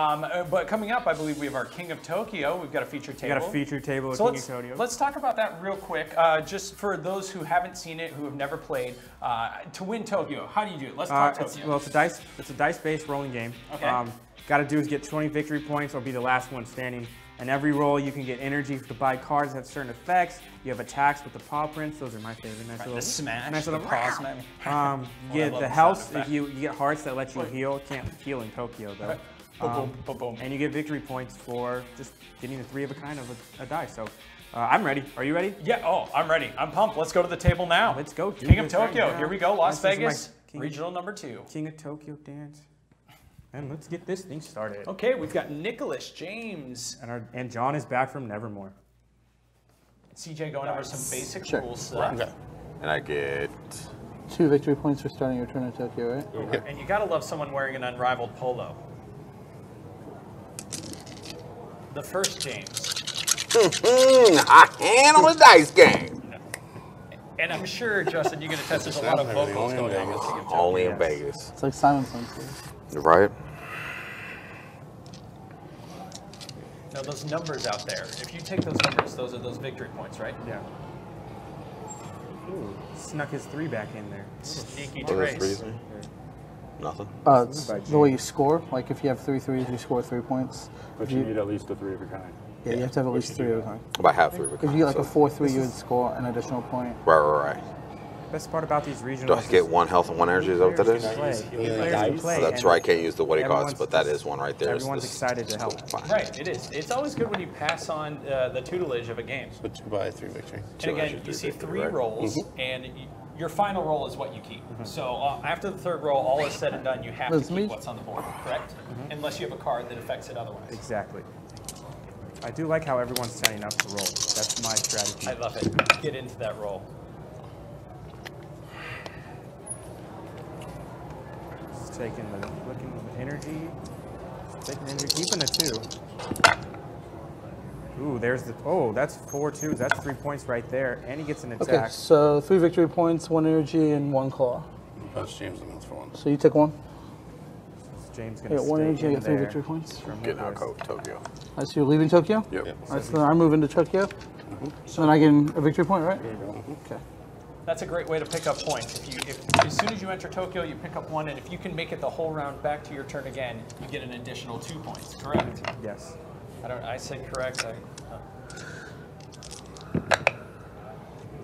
But coming up, I believe we have our King of Tokyo. We've got a feature table. We got a feature table of So King of Tokyo. let's talk about that real quick. Just for those who haven't seen it, who have never played, to win Tokyo, how do you do it? Let's talk Tokyo. It's a dice-based rolling game. Okay. Got to do is get 20 victory points or be the last one standing. And every roll, you can get energy to buy cards that have certain effects. You have attacks with the paw prints. Those are my favorite. Nice little, the smash, nice little paw smash. You get the health. You get hearts that let you heal. Can't heal in Tokyo though. Boom, boom, boom. And you get victory points for just getting a 3 of a kind of a die. So I'm ready. Are you ready? Yeah. Oh, I'm ready. I'm pumped. Let's go to the table now. Let's go. King of Tokyo. Right, here we go. Las Vegas. Regional number 2. King of Tokyo dance. And let's get this thing started. Okay, we've got Nicholas, James. And John is back from Nevermore. CJ going over some basic rules. Okay. And I get 2 victory points for starting your turn in Tokyo, right? Yep. And you gotta love someone wearing an Unrivaled polo. The first James. I handle a dice game. And I'm sure, Justin, you can attest there's a lot of vocals going on. Only in Vegas. It's like Simon Song. Right? Now those numbers out there, if you take those numbers, those are those victory points, right? Yeah. Ooh, snuck his 3 back in there. Sneaky What is trace. reason? Nothing. It's the way you score. Like if you have 3 threes, you score 3 points. But you need at least a 3 of a kind. Yeah, you have to have at least 3 of a kind. About half 3 of a If kind. you get like a 4-3, you would score an additional point. Right. Best part about these regionals. Do I get 1 health and 1 energy? Is that what that is? Play, That's right. I can't use the what it costs, but that is one right there. Everyone's excited to help. Fine. Right, it is. It's always good when you pass on the tutelage of a game. So 2 by 3 victory. And again, you see 3 rolls, and your final roll is what you keep. So after the 3rd roll, all is said and done, you have to keep what's on the board, correct? Unless you have a card that affects it otherwise. Exactly. I do like how everyone's setting up to roll. That's my strategy. I love it. Get into that roll. Just taking looking the energy. Taking energy, keeping the 2. Ooh, there's the, that's 4 twos. That's 3 points right there. And he gets an attack. Okay, so 3 victory points, 1 energy, and 1 claw. That's James and that's for 1. So you took 1? James I gonna got 1 energy, I in got 3 there. victory points. Getting out of Tokyo. Alright, so you're leaving Tokyo? Yep. Alright, so then I move into Tokyo. So then I get a victory point, right? There you go. Okay. That's a great way to pick up points. If as soon as you enter Tokyo, you pick up 1, and if you can make it the whole round back to your turn again, you get an additional 2 points. Correct? Yes. I said correct.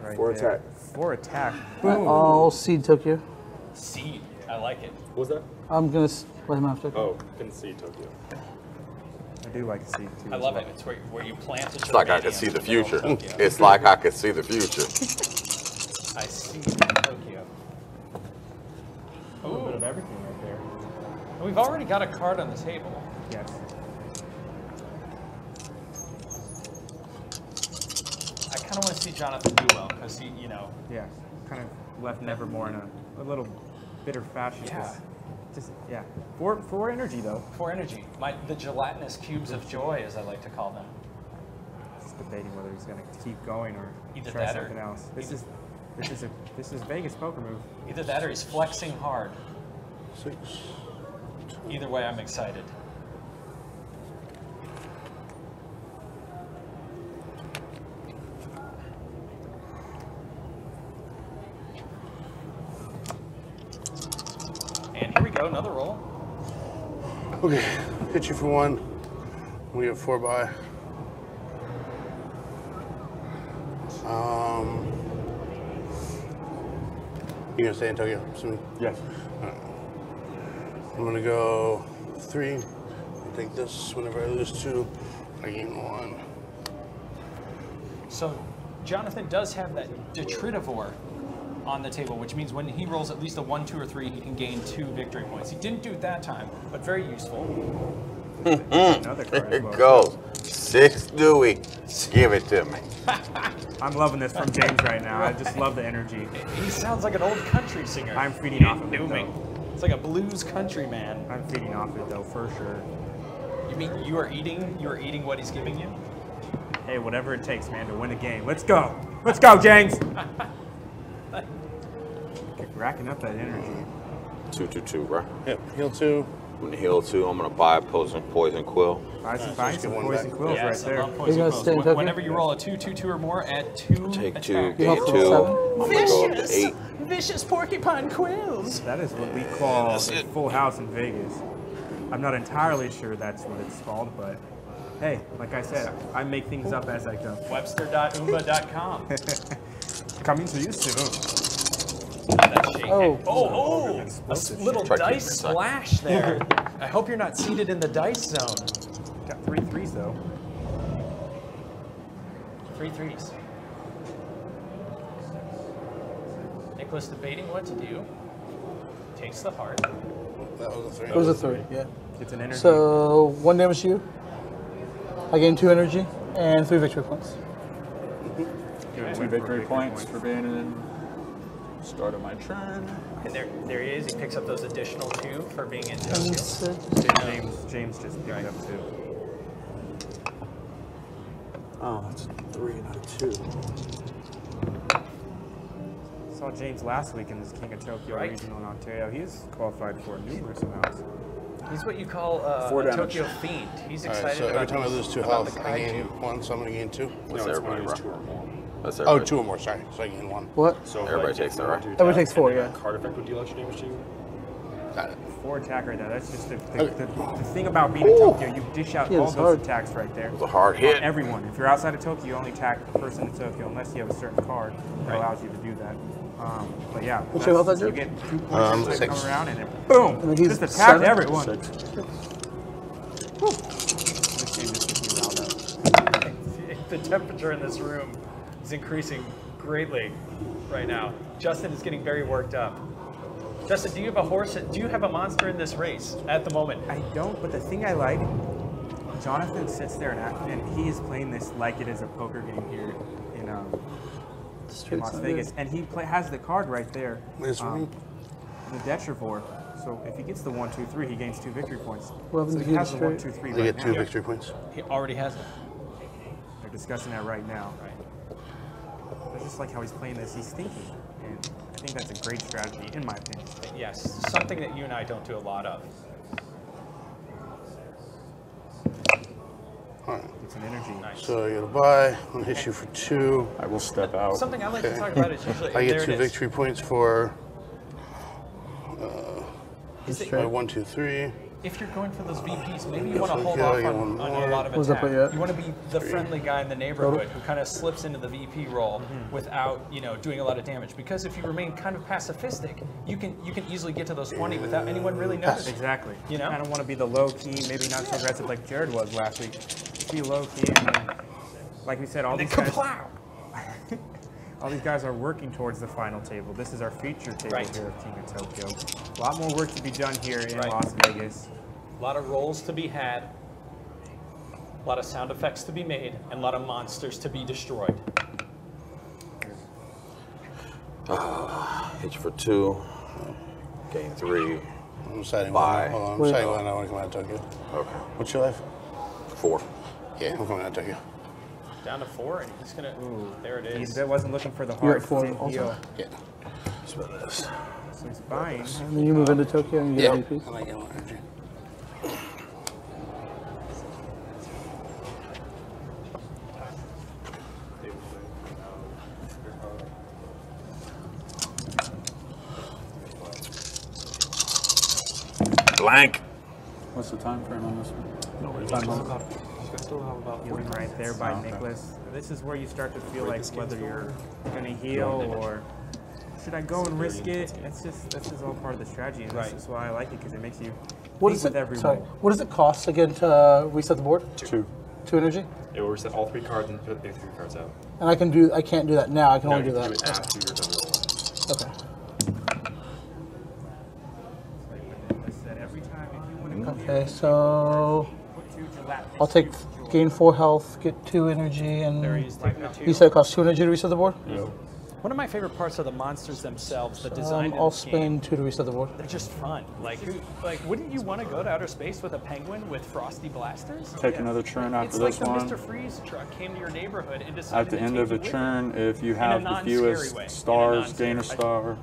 Right 4 there. attack. 4 attack. I'll seed Tokyo. Seed. I like it. What was that? I'm gonna let him have Tokyo. Oh, can see Tokyo. I do like to see too. I love it. It's where you plant it. It's like I could see the future. It's like I could see the future. I see Tokyo. A little bit of everything right there. We've already got a card on the table. Yes. I kind of want to see Jonathan do well because he, Yeah. Kind of left Nevermore in a little bitter fashion. Yeah. Just yeah. 4 energy though. 4 energy. The gelatinous cubes of joy, as I like to call them. Just debating whether he's gonna keep going or Either try that or- something else. This is Vegas poker move. Either that or he's flexing hard. 6. Either way, I'm excited. And here we go, another roll. Okay, hit you for 1. We have 4 by. You gonna stay in Tokyo? Assuming? Yes. I'm gonna go 3. I'll take this. Whenever I lose 2, I gain 1. So Jonathan does have that detritivore on the table, which means when he rolls at least a 1, 2, or 3, he can gain 2 victory points. He didn't do it that time, but very useful. Another card. There it goes. 6 Dewey. Give it to me. I'm loving this from James right now. I just love the energy. He sounds like an old country singer. I'm feeding off of it Booming. though. It's like a blues country man. I'm feeding off it though for sure. You mean you are eating what he's giving you? Hey, whatever it takes, man, to win a game. Let's go. Let's go, James. Keep racking up that energy. 2, 2, 2, right? Yep, heal 2. I'm gonna heal 2. I'm gonna buy Poison Quill. Buy some one poison back. quills right Yes, I there. love poison You guys quills. stay in Tokyo? Whenever you roll a 2/2/2 or more, add 2 Take attacks. 2, You gain have 2. seven? I'm gonna go up to 8. Vicious porcupine quills. That is what we call a that's it. full house in Vegas. I'm not entirely sure that's what it's called, but hey, like I said, I make things up as I go. Webster.oomba.com. Coming to you soon. That shake. Oh. Oh, a little Try to keep dice it inside. splash there. I hope you're not seated in the dice zone. Got 3 threes though. 3 threes. Nicholas debating what to do. Takes the heart. That was a 3. It was a 3, yeah. It's an energy. So 1 damage to you. I gain 2 energy and 3 victory points. Two victory points for being in start of my turn. And there he is. He picks up those additional 2 for being in Tokyo. And 6. James just picked up 2. Oh, that's 3, not a 2. Saw James last week in this King of Tokyo Right. regional in Ontario. He's qualified for numerous amounts. He's what you call 4 a damage. Tokyo fiend. He's All right, excited so every about time I lose 2 about health, the I gain kaiju. 1, so I'm going to gain 2. What's everybody, bro? 2 or more. That's Oh, everybody. 2 or more, sorry. So I gain 1. What? So Everybody takes that, right? Everybody takes 4, yeah. Card effect would deal extra damage to you. Got it. 4 attack right there. That's just the Okay. thing about being in Tokyo. You dish out Yeah, all it's those hard. attacks right there. It was a hard hit. Everyone. If you're outside of Tokyo, you only attack the person in Tokyo unless you have a certain card that Right. allows you to do that. But yeah, What's your health, you Andrew? get 2 points as they 6. come around and then boom, And then he's just attack 7? everyone. 6. This game just gets me riled up. The temperature in this room is increasing greatly right now. Justin is getting very worked up. Justin, do you have a horse? Do you have a monster in this race at the moment? I don't, but the thing I like, Jonathan sits there and he is playing this like it is a poker game here in Las Vegas, and he has the card right there, This one? the Detrivore. So if he gets the 1, 2, 3, he gains 2 victory points. Well, So then he he has the gets 1, 2, 3 They right get 2 now. victory points. He already has it. They're discussing that right now. I just like how he's playing this. He's thinking, and I think that's a great strategy, in my opinion. Yes, something that you and I don't do a lot of. Alright. It's an energy. Nice. So I got to buy. I'm going to hit you for 2. I will step out. Something I like to talk about is usually I there get 2 it is. victory points for Is that my 1, 2, 3. if you're going for those VPs, maybe you want to hold Yeah, off I got on one a more. lot of What's that attack. put you at? You want to be the friendly guy in the neighborhood who kind of slips into the VP role without, doing a lot of damage. Because if you remain kind of pacifistic, you can easily get to those 20 without anyone really noticing. Exactly. You know? kind of want to be the low key, maybe not so aggressive like Jared was last week. Just be low key, and then, like we said, all And these then guys, kaplow! all these guys are working towards the final table. This is our feature table Right. here at King of Tokyo. A lot more work to be done here in Right. Las Vegas. A lot of rolls to be had, a lot of sound effects to be made, and a lot of monsters to be destroyed. Hit you for 2. Gain 3. I'm deciding Bye. when, hold on, I'm Wait. deciding when I want to come out of Tokyo. Okay. What's your life? 4. Yeah, I'm coming out of Tokyo. Down to 4, and he's gonna. There it He is. wasn't looking for the You're hard at 4 didn't also? heal. Yeah. Spend this. So he's buying. And then you move into Tokyo and you get Yeah. VPs. I like yellow energy. Blank. What's the time frame on this one? Healing right there by Nicholas. This is where you start to feel like whether you're going to heal or should I go and risk it. This is all part of the strategy, and Right. this is why I like it because it makes you What think is with it? every Sorry. roll. What does it cost again to reset the board? 2. 2 energy? It will reset all 3 cards and put the 3 cards out. And I can't do that now. I can only do you that. do it after you're done with it. Okay. I said every time if you want to Okay, so put 2 to lap. I'll take gain 4 health, get 2 energy, There and he's taking the 2. you said it costs 2 energy to reset the board? One of my favorite parts of the monsters themselves, the design in I'll this game, spend 2 to reset the board. they're just fun. Like, wouldn't you want to go to outer space with a penguin with frosty blasters? Take another turn after It's like this the one. Mr. Freeze truck came to your neighborhood and decided At the to end take of a you with turn, if you a have the non-scary way. In fewest a stars, gain a non-scary- star.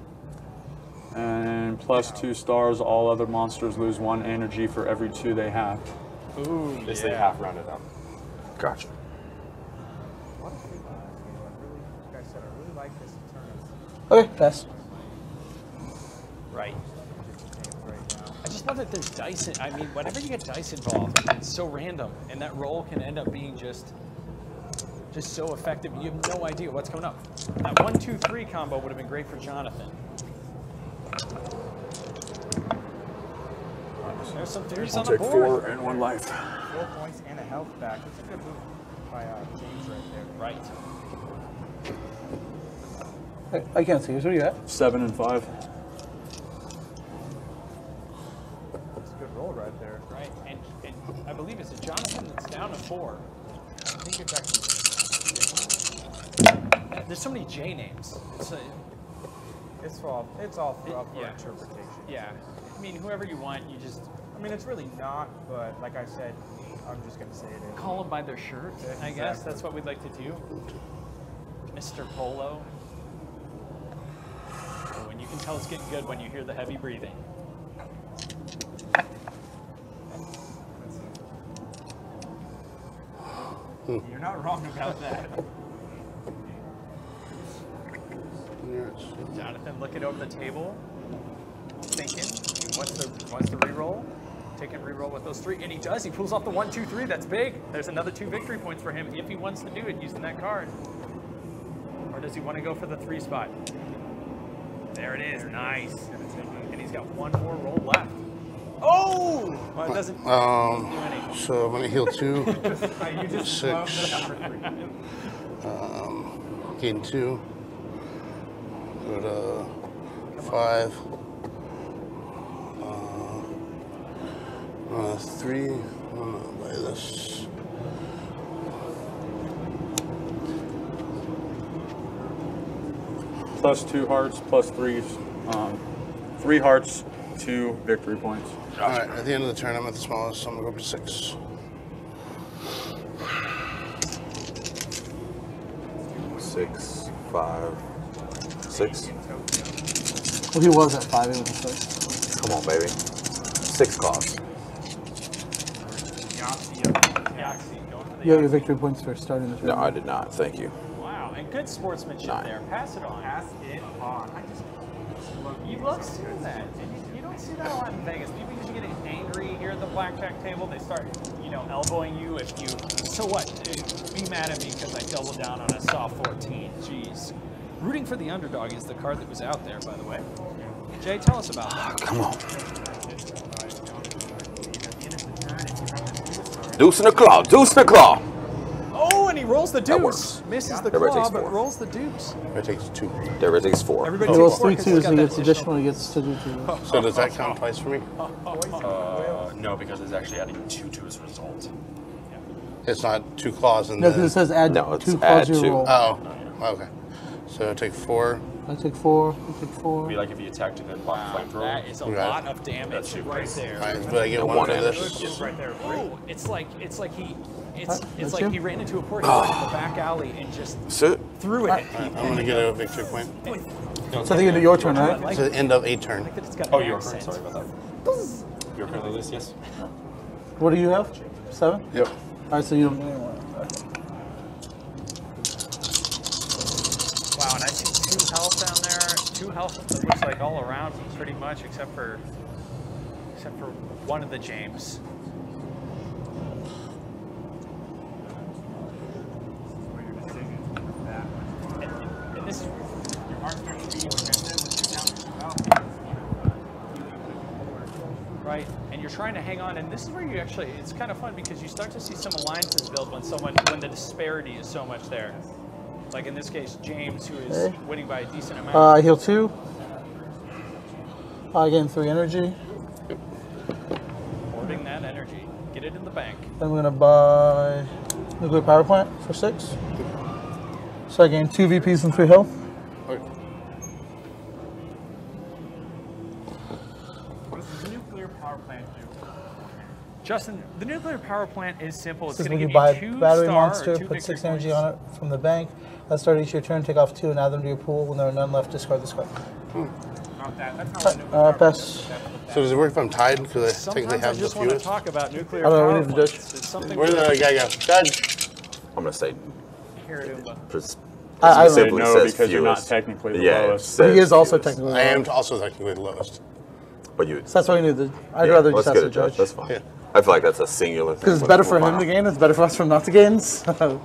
And plus 2 stars, all other monsters lose 1 energy for every 2 they have. Ooh, They say half rounded up. Gotcha. Like I said, I really like this tournament. Okay, pass. Right. Right now. I just love that there's dice. I mean, whenever you get dice involved, it's so random, and that roll can end up being just so effective. You have no idea what's coming up. That 1, 2, 3 combo would have been great for Jonathan. There's some theories on the board. 4 and 1 life. 4 points and a health back. That's a good move by James right there. Right. I can't see. What are you at? 7 and 5. That's a good roll right there. Right. And I believe it's a Jonathan that's down to 4. I think it's actually. There's so many J names. It's all up for yeah. interpretation. Yeah. I mean, whoever you want, you just I mean, it's really not, but like I said, I'm just gonna say it is. call them by their shirt. I guess that's what we'd like to do. Mr. Polo. Oh, and you can tell it's getting good when you hear the heavy breathing. You're not wrong about that. Jonathan looking over the table, thinking, what's the reroll? Take and reroll with those 3, and he does. He pulls off the 1, 2, 3. That's big. There's another 2 victory points for him if he wants to do it using that card. Or does he want to go for the 3 spot? There it is. Nice. And he's got 1 more roll left. Oh! Well, it doesn't do anything. So I'm gonna heal 2. You just 6. love the number 3. Gain 2. Go to 5. 3. I'm gonna buy this. Plus 2 hearts, plus 3s. 3 hearts, 2 victory points. All right, at the end of the turn, I'm at the smallest, so I'm gonna go up to 6. 6, 5, 6. Well, he was at 5. It was a 6. Come on, baby. 6 claws. Yahtzee, going for the You have your Yahtzee. victory points for starting the turn. No, I did not. Thank you. Wow, and good sportsmanship 9. there. Pass it on. Pass it on. I just You love seeing that. And you don't see that a lot in Vegas. People usually get angry here at the blackjack table. They start, elbowing you if you. So what? Be mad at me because I doubled down on a soft 14. Jeez. Rooting for the underdog is the card that was out there, by the way. Jay, tell us about that. Come on. Deuce in the claw. Deuce in the claw. Oh, and he rolls the That deuce. works. Misses the Everybody claw, takes but 4. rolls the deuce. It takes 2. Everybody takes 4. Everybody He takes rolls 4 3 'cause he's twos got and he that gets additional. He gets to do 2. So does that count twice for me? No, because it's actually adding 2 to his result. It's not 2 claws in No, because it the... says add No, it's 2 add claws to 2. your roll. Oh, okay. So take 4. I take 4. You take It'd 4. be like if you attacked and then bought flamethrower. That is a Okay. lot of damage That's super. right there. All right, but I get 1 1 for damage. this. Right there. Oh, it's like he That's like you? he ran into a poor guy in the back alley and just Sit. threw it. I'm gonna get a victory point. So I think you do your turn, right? It's the end of a turn. That it's got Oh, an your accent. turn. Sorry about that. Your currently list, yes. What do you have? 7? Yep. All right, so you don't get anyone. Wow, and I see 2 health down there. 2 health. It looks like all around pretty much, except for one of the James. And this is your heart starts beating when you're down. Right, and you're trying to hang on, and this is where you actually, it's kind of fun because you start to see some alliances build when the disparity is so much there. Like in this case, James, who is winning by a decent amount. I heal 2. I gain 3 energy. Hoarding that energy. Get it in the bank. Then we're gonna buy nuclear power plant for 6. So I gain 2 VPs and 3 health. What does the nuclear power plant do? Justin, the nuclear power plant is simple. It's This is going to when give you buy you 2 a battery star monster, or 2 put victory 6 energy points. on it from the bank. At the start of each your turn, take off 2 and add them to your pool. When there are none left, discard this card. All not that. That's not what Pass. So does it work if I'm tied? Because I technically Sometimes I have the just want to fewest. talk about nuclear I don't know, we power need the plants. judge. It's something Where's the guy go? Judge. I'm gonna say here at Oomba. I Say Simply no says because you're not fewest. technically the Yeah, it lowest. But he says is also fewest. technically. I am also technically the lowest. But you. So that's why we need the. I'd yeah, rather let's just get ask a the judge. judge. That's fine. Yeah. I feel like that's a singular thing. Because it's but better for we'll him to find gain. It's better for us from not to gain. So.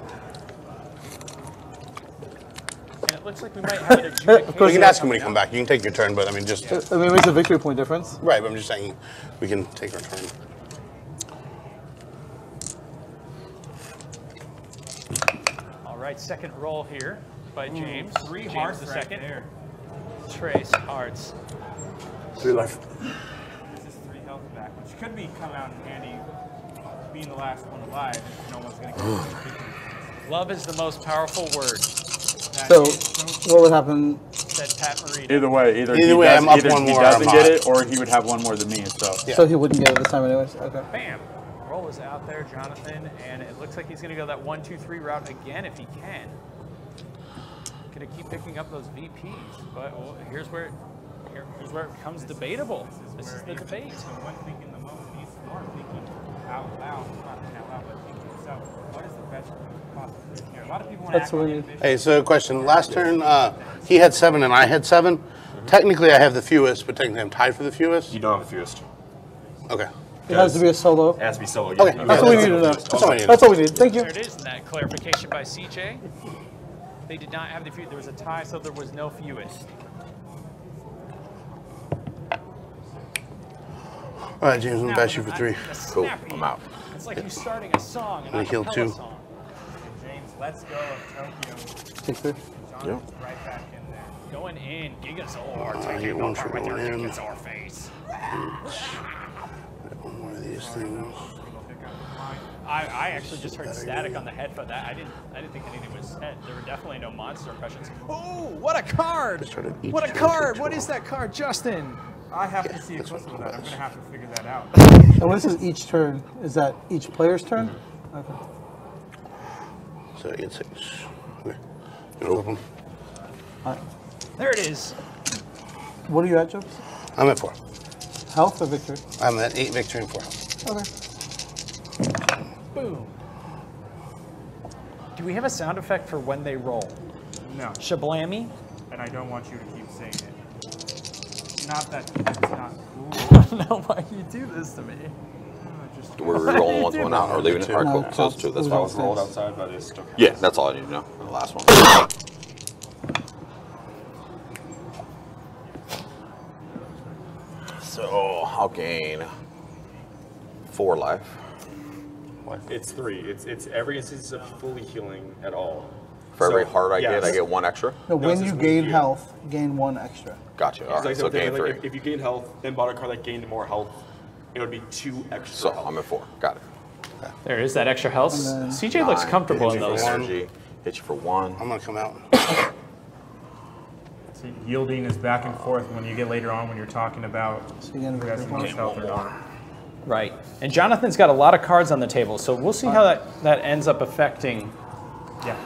And it looks like we might have an adjudication. You can ask him when you come back. You can take your turn, but I mean, just I mean, it makes a victory point difference. right. But I'm just saying, we can take our turn. All right, second roll here by James. Three James hearts the right second. there. Trace hearts. 3 life. This is 3 health back, which could be come out in handy being the last one alive if no one's going to get Love is the most powerful word, So, what would happen? said Pat Morita. Either way, either Either way, I'm up either one he more, doesn't I'm get hot. it, or he would have one more than me. So Yeah. So he wouldn't get it this time, anyways. Okay. Bam. Roll is out there, Jonathan, and it looks like he's going to go that 1-2-3 route again if he can. Going to keep picking up those VPs, but well, here's where it becomes debatable. This is the debate. the one thinking the most, he's smart thinking out loud, not out loud, but thinking himself, what is the best possible solution here? A lot of people want to That's act what on we the need. ambition. Hey, so question. Last turn, he had 7 and I had 7. Technically, I have the fewest, but technically, I'm tied for the fewest. You don't have the fewest. Okay. It has to be a solo. It has to be solo. Okay, You That's have what we the need to know. fewest. That's all I need. That's all we need. Thank you. There it is, and that clarification by CJ. They did not have the fewest. There was a tie, so there was no fewest. All right, James, I'm gonna bash you for 3. Cool. I'm out. It's like you starting a song, an Gonna heal acapella 2. song. James, let's go of Tokyo. Take 3. Jonathan's right back in there. Going in, Gigasaur, I taking get one over for with your going in. Gigasaur face. One more of these things. I actually just heard static on the headphone. That I didn't think anything was said. There were definitely no monster impressions. Oh, what a card! Started each What a turn card! for What 12. is that card, Justin? I have to see a clip of that. I'm going to have to figure that out. And when this is each turn, is that each player's turn? Okay. So I get 6. Okay. Gonna open. There it is. What are you at, Jobs? I'm at 4. Health or victory? I'm at 8 victory and 4 health. Okay. Boom. Do we have a sound effect for when they roll? No, Shablammy? and I don't want you to keep saying it. Not that it's not cool. I don't know why you do this to me. Just We're rolling once one out or leaving it. All right, No, cool. So it's 2. That's it fine. was It's rolled outside, but it still counts. Yeah, that's all I need to know. The last one. So I'll gain 4 life. It's 3. It's every instance of fully healing at all. For every So, heart I get, I yes. get 1 extra. No, No, when it's you just gain when you- health, gain 1 extra. Gotcha. All It's right, like so something gain like 3. if you gain health, then bought a card that gained more health, it would be 2 extra. So health. I'm at 4. Got it. There is that extra health. then- CJ looks 9, comfortable hit in you those. for energy. Hit you for 1. I'm gonna come out. See, yielding is back and forth when you get later on when you're talking about So you get a who has the victory most point. health or not. Right. And Jonathan's got a lot of cards on the table, so we'll see how that ends up affecting. Yeah.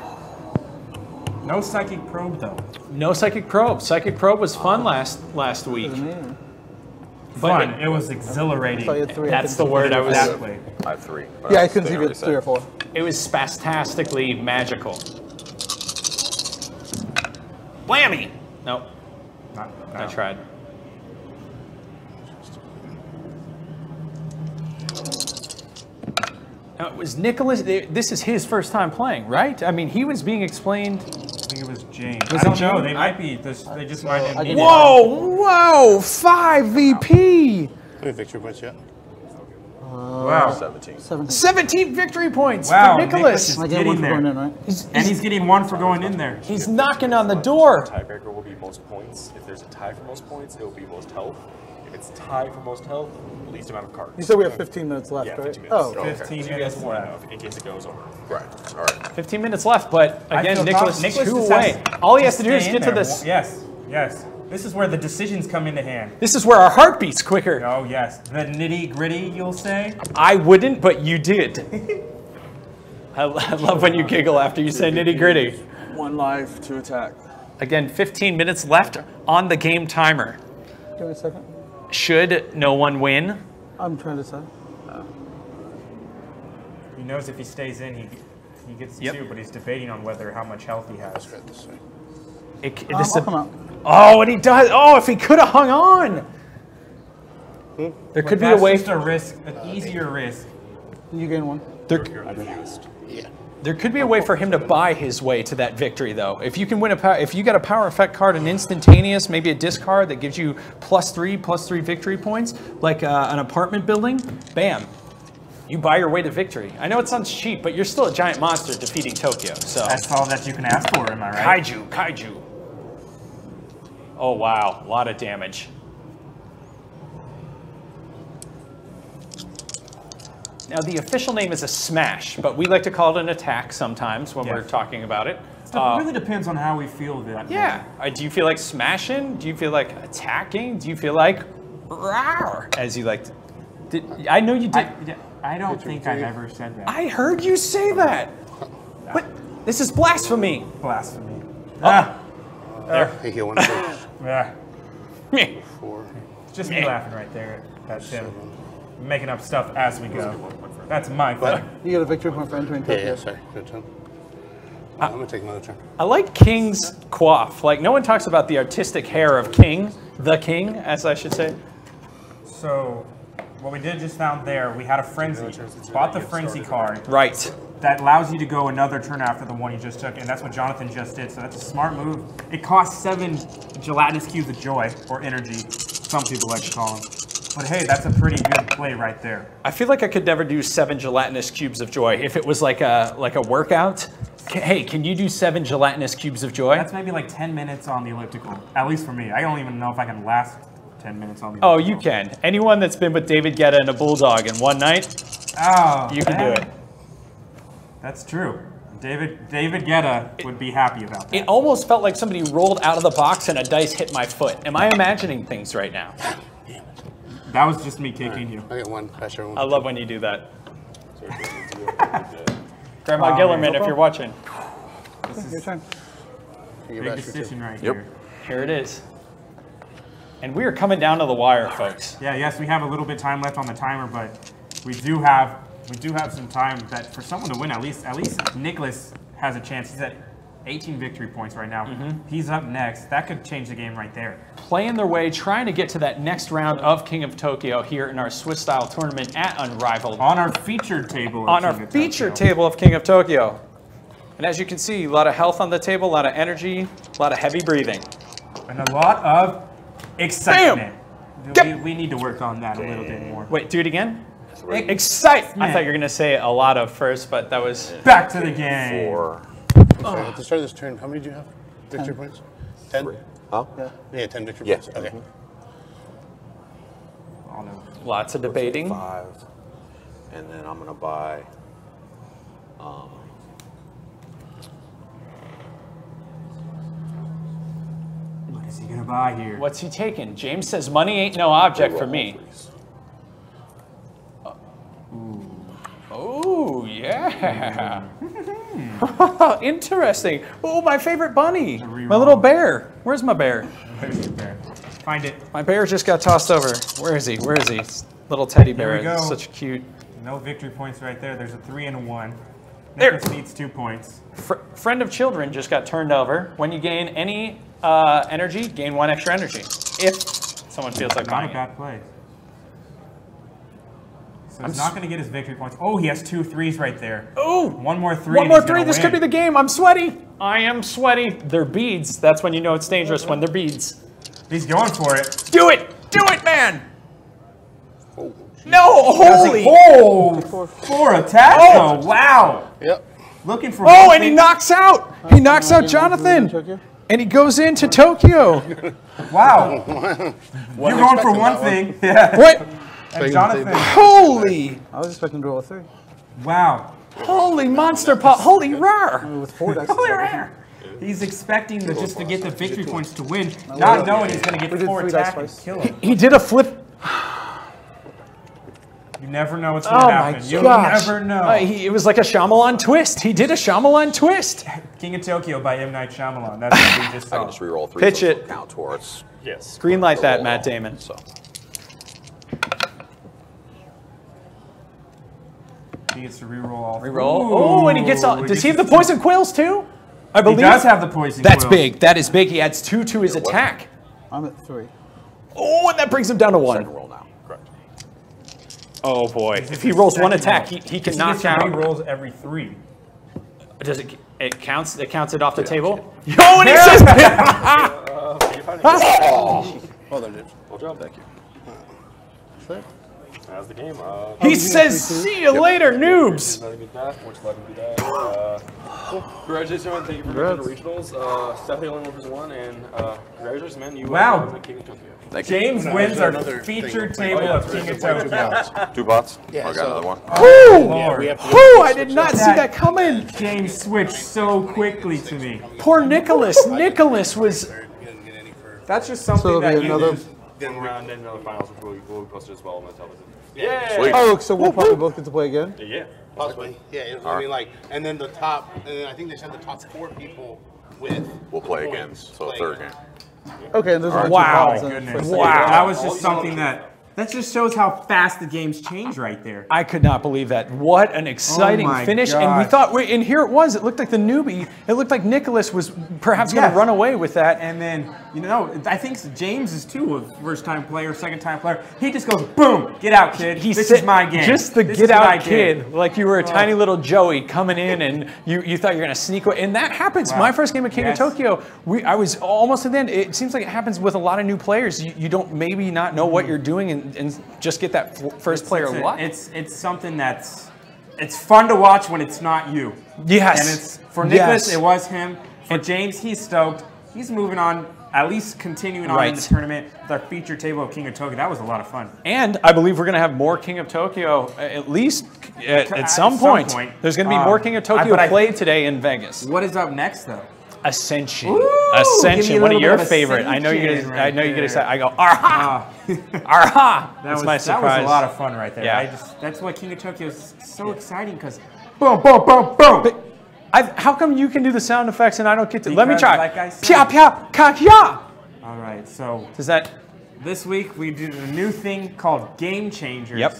No psychic probe though. No Psychic Probe. Psychic Probe was fun last week. Fun. It was exhilarating. So you had 3. That's the word I was. Exactly. I have 3. Yeah, I couldn't see if you had 3 or 4. It was spastastically magical. Blammy! Nope, Not, I tried. Now, it was Nicholas. This is his first time playing, right? I mean, he was being explained. I think it was James. Was I don't it know. James? They might be. They just might have needed. Whoa! 5 VP! How many victory points yet? Wow. 17. 17. 17 victory points Wow, for Nicholas. is I get 1 getting for going there. in, right? And he's getting 1 for going in there. He's knocking on the door. Tiebreaker will be most points. If there's a tie for most points, it will be most health. If it's tied for most health, least amount of cards. You said we have 15 minutes left, Yeah, right? 15 minutes. Oh, 15 So you minutes guys want to left. know in case it goes over. Right. All right. 15 minutes left, but I again, feel Nicholas Nicholas 2 just away. has All he has to do is stay get in to there. this. Yes, yes. This is where the decisions come into hand. This is where our heart beats quicker. Oh, yes. The nitty gritty, you'll say? I wouldn't, but you did. I love when you giggle after you say nitty gritty. 1 life, 2 attack. Again, 15 minutes left on the game timer. Give me a second. Should no one win? I'm trying to decide. He knows if he stays in, he gets the 2, but he's debating on how much health he has. This way. I'll come out. Oh, and he does. Oh, if he could have hung on. There could be a way. Just a risk, an easier risk. You gain 1. There could be a way for him to buy his way to that victory, though. If you can win if you got a power effect card, an instantaneous, maybe a discard that gives you +3 victory points, like an apartment building, bam, you buy your way to victory. I know it sounds cheap, but you're still a giant monster defeating Tokyo. So that's all that you can ask for, am I right? Kaiju. Oh wow, a lot of damage. Now, the official name is a smash, but we like to call it an attack sometimes when we're talking about it. It really depends on how we feel that. Yeah. Do you feel like smashing? Do you feel like attacking? Do you feel like rawr, as you like to? I know you did. I don't think I've ever said that. I heard you say that. What? This is blasphemy. Blasphemy. There. Hey, heal 1 punch. Yeah. 4. It's just me laughing right there. That's him. Making up stuff as we go. That's my thing. You get a victory point for entering Tokyo. Yeah, sorry. Good turn. I'm going to take another turn. I like King's coif. Like, no one talks about the artistic hair of King, the King, as I should say. So, what we did just found there, we had a frenzy. Bought the frenzy card. Right. That allows you to go another turn after the one you just took, and that's what Jonathan just did, so that's a smart move. It costs 7 gelatinous cubes of joy, or energy, some people like to call them. But hey, that's a pretty good play right there. I feel like I could never do 7 gelatinous cubes of joy. If it was like a workout, hey, can you do 7 gelatinous cubes of joy? That's maybe like 10 minutes on the elliptical, at least for me. I don't even know if I can last 10 minutes on the elliptical. Oh, you can. Anyone that's been with David Guetta and a Bulldog in one night, you can do it. That's true. David Guetta would be happy about that. It almost felt like somebody rolled out of the box and a dice hit my foot. Am I imagining things right now? That was just me kicking you. I got 1 pressure. I love when you do that. Grandma Gillerman, if you're watching. This is Your turn. big decision right here. Here it is. And we are coming down to the wire, folks. Yeah, yes, we have a little bit time left on the timer, but we do have some time that for someone to win, at least Nicholas has a chance. He's at 18 victory points right now. He's up next. That could change the game right there. Playing their way, trying to get to that next round of King of Tokyo here in our Swiss-style tournament at Unrivaled. On our featured table. Table of King of Tokyo. And as you can see, a lot of health on the table, a lot of energy, a lot of heavy breathing. And a lot of excitement. We need to work on that a little bit more. Wait, do it again? Excitement. I thought you were going to say a lot of first, but that was... Back to the game. 4. Sorry, at the start of this turn, how many do you have? Victory points? 10? Huh? Yeah, 10 victory Yeah. points. Okay. Lots of debating. 5. And then I'm going to buy... What is he going to buy here? What's he taking? James says money ain't no object for me. Oh, yeah. Interesting. Oh, my favorite bunny. My little bear. Where's my bear? Where's your bear? Find it. My bear just got tossed over. Where is he? Where is he? Little teddy bear. Here we go. Such cute. No victory points right there. There's a 3 and a 1. There. Nicholas needs 2 points. Friend of children just got turned over. When you gain any energy, gain 1 extra energy. If someone feels like Not buying a bad play. So he's not going to get his victory points. Oh, he has 2 3s right there. Oh! 1 more 3. One more 3. This could be the game. I'm sweaty. I am sweaty. They're beads. That's when you know it's dangerous, when they're beads. He's going for it. Do it! Do it, man! No! Holy! Oh! 4 attacks? Oh, wow! Yep. Looking for. Oh, and he knocks out! He knocks out Jonathan! And he goes into Tokyo. Wow. You're going for one thing. Yeah. What? And Jonathan. Holy! I was expecting to roll a 3. Wow. Holy monster pot! Holy rare! With 4 dice. Holy rare! He's expecting just to get the victory points to win, not knowing he's going to get 4 attacks and kill him. He did a flip. You never know what's going to happen. You never know. It was like a Shyamalan twist. He did a Shyamalan twist. King of Tokyo by M. Night Shyamalan. That's what we just I saw. can just reroll 3. Pitch so it. Count towards Yes. Green light that, Matt Damon. So. He gets to reroll all. Reroll. Oh, and he gets all. Does he have the poison quills too? I believe He does have the poison. That's quill. big. That is big. He adds 2 to his attack. I'm at 3. Oh, and that brings him down to 1. Roll now. Correct. Oh boy! If he rolls one attack, he can knock He out. rolls every 3. Does it? It counts. It counts it off the table. Yo, and he says. Oh, there it is. Well job, thank you. That's the game. He says, "See you later, noobs." Let me do that. Which let me do that. Congratulations, everyone. Thank you for making the regionals. Stephanie only 1 and congratulations, man. You Wow. won the King of Tokyo. James wins our another featured thing. table of King of Tokyo. 2 bots? Yeah, I got so- another one. Woo! We have to Woo! I did not see that coming. James switched so quickly to me. Poor Nicholas. Nicholas was. He doesn't get any for. That's just something So that it'll be you another. just, Then round and another finals, which will be posted as well on the television. Yeah. Sweet. Oh, so we'll probably both get to play again. Yeah. Possibly. Yeah, I mean, like, and then the top, and then I think they said the top 4 people with. We'll play again. points So play third again. game. Okay, and there's only 2 Wow. pods then goodness. for second. Wow. that was just something that just shows how fast the games change right there. I could not believe that. What an exciting my finish. And we gosh. thought, and here it was. It looked like the newbie. It looked like Nicholas was perhaps going Yes. to run away with that. And then, I think James is too a first-time player, second-time player. He just goes, boom, get out, kid. This is my game. Just the This get is what I out did. kid, like you were a tiny little Joey coming in, and you thought you're gonna sneak away, and that happens. Wow. My first game of King Yes. of Tokyo, I was almost at the end. It seems like it happens with a lot of new players. You don't maybe not know what you're doing and just get that first player luck. It's something it's fun to watch when it's not you. Yes. And it's for Nicholas, Yes. it was him. For James, he's stoked. He's moving on, at least continuing on in Right. the tournament with our feature table of King of Tokyo. That was a lot of fun. And I believe we're going to have more King of Tokyo at least at some point. There's going to be more King of Tokyo but I played today in Vegas. What is up next, though? Ascension. Ooh, give me Ascension. a One of little your bit of favorite. I know you're Ascension gonna. I right know you're gonna there. say. I go Arha. Arha. That's my surprise. That was a lot of fun right there. Yeah. That's why King of Tokyo is so exciting because boom, boom, boom, boom. How come you can do the sound effects and I don't get to? Let me Because, try. like I said- Pia pia kakya. All right, so Does that? this week we did a new thing called Game Changers. Yep.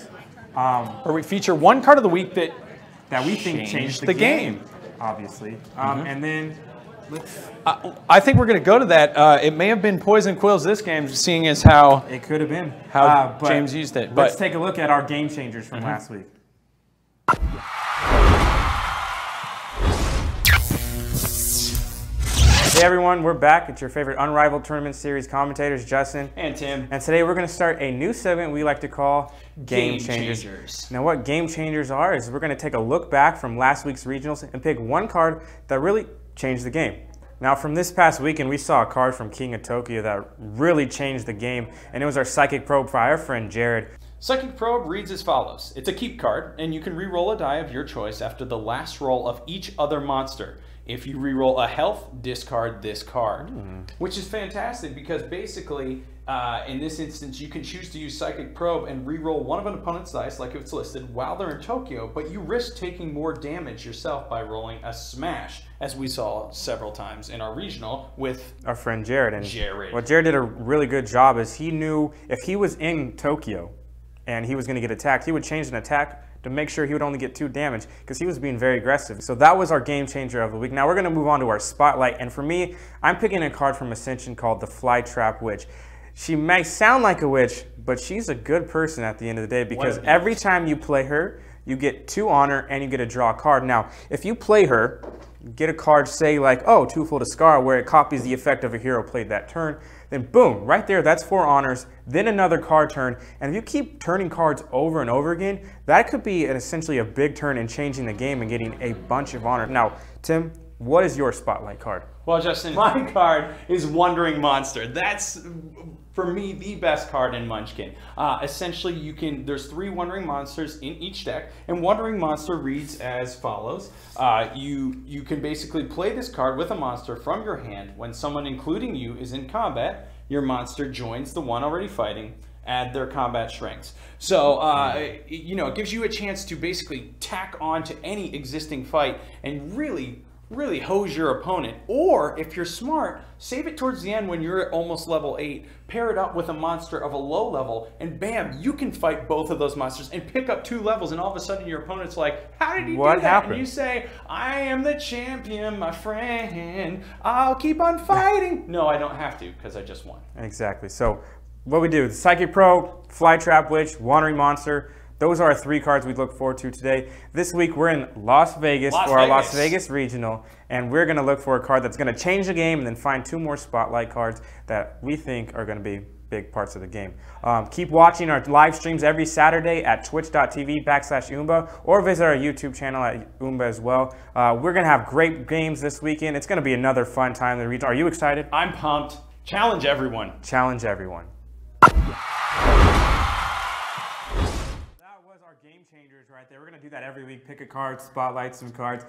Where we feature one card of the week that That we think changed the game, obviously. And then let's. I think we're going to go to that. It may have been Poison Quills this game, seeing as how It could have been How but James used it, Let's but- take a look at our Game Changers from last week. Hey everyone, we're back. It's your favorite Unrivaled Tournament Series commentators, Justin and Tim. And today we're going to start a new segment we like to call Game Changers. Now what Game Changers are is we're going to take a look back from last week's regionals and pick one card that really changed the game. Now from this past weekend we saw a card from King of Tokyo that really changed the game, and it was our Psychic Probe by our friend Jared. Psychic Probe reads as follows. It's a keep card, and you can re-roll a die of your choice after the last roll of each other monster. If you re-roll a health, discard this card, which is fantastic because basically, in this instance, you can choose to use Psychic Probe and re-roll one of an opponent's dice like it's listed while they're in Tokyo, but you risk taking more damage yourself by rolling a smash, as we saw several times in our regional with Our friend Jared. And Jared. what Jared did a really good job is he knew if he was in Tokyo and he was going to get attacked, he would change an attack to make sure he would only get 2 damage because he was being very aggressive. So that was our game changer of the week. Now we're going to move on to our spotlight, and for me, I'm picking a card from Ascension called the Flytrap Witch. She may sound like a witch, but she's a good person at the end of the day because every time you play her, you get 2 honor and you get to draw a card. Now, if you play her, get a card, say like, oh, Twofold Discard, where it copies the effect of a hero played that turn, then boom, right there, that's 4 honors, then another card turn, and if you keep turning cards over and over again, that could be essentially a big turn in changing the game and getting a bunch of honor. Now, Tim, what is your spotlight card? Well, Justin, my card is Wandering Monster. That's, for me, the best card in Munchkin. Essentially, there's 3 Wandering Monsters in each deck, and Wandering Monster reads as follows. You can basically play this card with a monster from your hand. When someone, including you, is in combat, your monster joins the one already fighting, add their combat strengths. So, it gives you a chance to basically tack on to any existing fight and really really hose your opponent. Or if you're smart, save it towards the end when you're at almost level 8, pair it up with a monster of a low level, and bam, you can fight both of those monsters and pick up 2 levels, and all of a sudden your opponent's like, how did he do that? happened? And you say, I am the champion, my friend. I'll keep on fighting. No, I don't have to, because I just won. Exactly. So what we do, the Psychic Pro, Flytrap Witch, Wandering Monster, those are our 3 cards we look forward to today. This week we're in Las Vegas for our Las Vegas Regional, and we're going to look for a card that's going to change the game and then find 2 more Spotlight cards that we think are going to be big parts of the game. Keep watching our live streams every Saturday at twitch.tv/Oomba, or visit our YouTube channel at Oomba as well. We're going to have great games this weekend. It's going to be another fun time in the region. Are you excited? I'm pumped. Challenge everyone. Challenge everyone. Game changers right there. We're going to do that every week. Pick a card, spotlight some cards.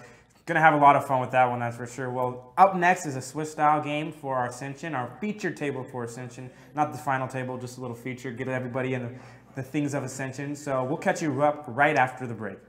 Going to have a lot of fun with that one, that's for sure. Well, up next is a Swiss style game for our Ascension, our featured table for Ascension. Not the final table, just a little feature. Get everybody in the things of Ascension. So we'll catch you up right after the break.